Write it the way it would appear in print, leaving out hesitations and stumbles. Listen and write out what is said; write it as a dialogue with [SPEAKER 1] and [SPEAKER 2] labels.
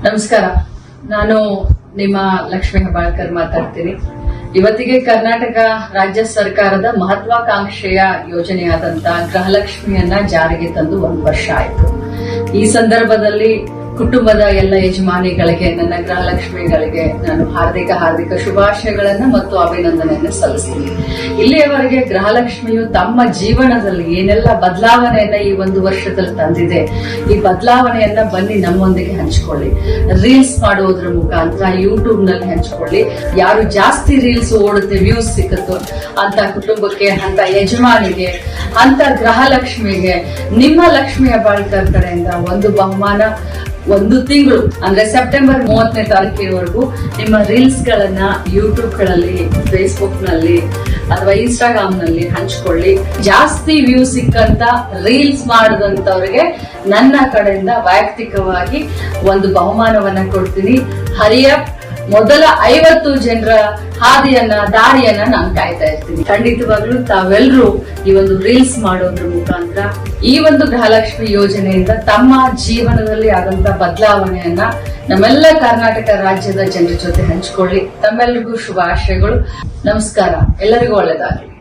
[SPEAKER 1] ನಮಸ್ಕಾರ. ನಾನು ನಿಮ್ಮ ಲಕ್ಷ್ಮೀ ಹೆಬ್ಬಾಳ್ಕರ್ ಮಾತಾಡ್ತೀನಿ. ಇವತ್ತಿಗೆ ಕರ್ನಾಟಕ ರಾಜ್ಯ ಸರ್ಕಾರದ ಮಹತ್ವಾಕಾಂಕ್ಷೆಯ ಯೋಜನೆಯಾದಂತಹ ಗೃಹಲಕ್ಷ್ಮಿಯನ್ನ ಜಾರಿಗೆ ತಂದು 1 ವರ್ಷ ಆಯಿತು. ಈ ಸಂದರ್ಭದಲ್ಲಿ ಕುಟುಂಬದ ಎಲ್ಲ ಯಜಮಾನಿಗಳಿಗೆ, ನನ್ನ ಗೃಹಲಕ್ಷ್ಮಿಗಳಿಗೆ ನಾನು ಹಾರ್ದಿಕ ಶುಭಾಶಯಗಳನ್ನ ಮತ್ತು ಅಭಿನಂದನೆಯನ್ನು ಸಲ್ಲಿಸ್ತೀನಿ. ಇಲ್ಲಿಯವರೆಗೆ ಗೃಹಲಕ್ಷ್ಮಿಯು ತಮ್ಮ ಜೀವನದಲ್ಲಿ ಏನೆಲ್ಲ ಬದಲಾವಣೆಯನ್ನ ಈ 1 ವರ್ಷದಲ್ಲಿ ತಂದಿದೆ, ಈ ಬದಲಾವಣೆಯನ್ನ ಬನ್ನಿ ನಮ್ಮೊಂದಿಗೆ ಹಂಚಿಕೊಳ್ಳಿ. ರೀಲ್ಸ್ ಮಾಡುವುದರ ಮುಖಾಂತರ ಯೂಟ್ಯೂಬ್ ನಲ್ಲಿ ಹಂಚಿಕೊಳ್ಳಿ. ಯಾರು ಜಾಸ್ತಿ ರೀಲ್ಸ್ ಓಡುತ್ತೆ, ವ್ಯೂಸ್ ಸಿಕ್ಕುತ್ತೋ ಅಂತ ಕುಟುಂಬಕ್ಕೆ, ಅಂತ ಯಜಮಾನಿಗೆ, ಅಂತ ಗೃಹಲಕ್ಷ್ಮಿಗೆ ನಿಮ್ಮ ಲಕ್ಷ್ಮೀ ಹೆಬ್ಬಾಳ್ಕರ್ ಕಡೆಯಿಂದ ಒಂದು ಬಹುಮಾನ 1 ತಿಂಗಳು ಅಂದ್ರೆ ಸೆಪ್ಟೆಂಬರ್ 30ನೇ ತಾರೀಕಿನವರೆಗೂ ನಿಮ್ಮ ರೀಲ್ಸ್ ಗಳನ್ನ ಯೂಟ್ಯೂಬ್ ಗಳಲ್ಲಿ, ಫೇಸ್ಬುಕ್ ನಲ್ಲಿ ಅಥವಾ ಇನ್ಸ್ಟಾಗ್ರಾಮ್ ನಲ್ಲಿ ಹಂಚಿಕೊಳ್ಳಿ. ಜಾಸ್ತಿ ವ್ಯೂ ಸಿಕ್ಕಂತ ರೀಲ್ಸ್ ಮಾಡಿದಂತವ್ರಿಗೆ ನನ್ನ ಕಡೆಯಿಂದ ವೈಯಕ್ತಿಕವಾಗಿ ಒಂದು ಬಹುಮಾನವನ್ನ ಕೊಡ್ತೀನಿ. ಹರಿಯಪ್ ಮೊದಲ 50 ಜನರ ದಾರಿಯನ್ನ ನಾನು ಕಾಯ್ತಾ ಇರ್ತೀನಿ. ಖಂಡಿತವಾಗ್ಲೂ ತಾವೆಲ್ಲರೂ ಈ ಒಂದು ರೀಲ್ಸ್ ಮಾಡೋದ್ರ ಮುಖಾಂತರ ಈ ಒಂದು ಗೃಹಲಕ್ಷ್ಮಿ ಯೋಜನೆಯಿಂದ ತಮ್ಮ ಜೀವನದಲ್ಲಿ ಆದಂತ ಬದಲಾವಣೆಯನ್ನ ನಮ್ಮೆಲ್ಲ ಕರ್ನಾಟಕ ರಾಜ್ಯದ ಜನರ ಜೊತೆ ಹಂಚಿಕೊಳ್ಳಿ. ತಮ್ಮೆಲ್ಲರಿಗೂ ಶುಭಾಶಯಗಳು. ನಮಸ್ಕಾರ. ಎಲ್ಲರಿಗೂ ಒಳ್ಳೆಯದಾಗಲಿ.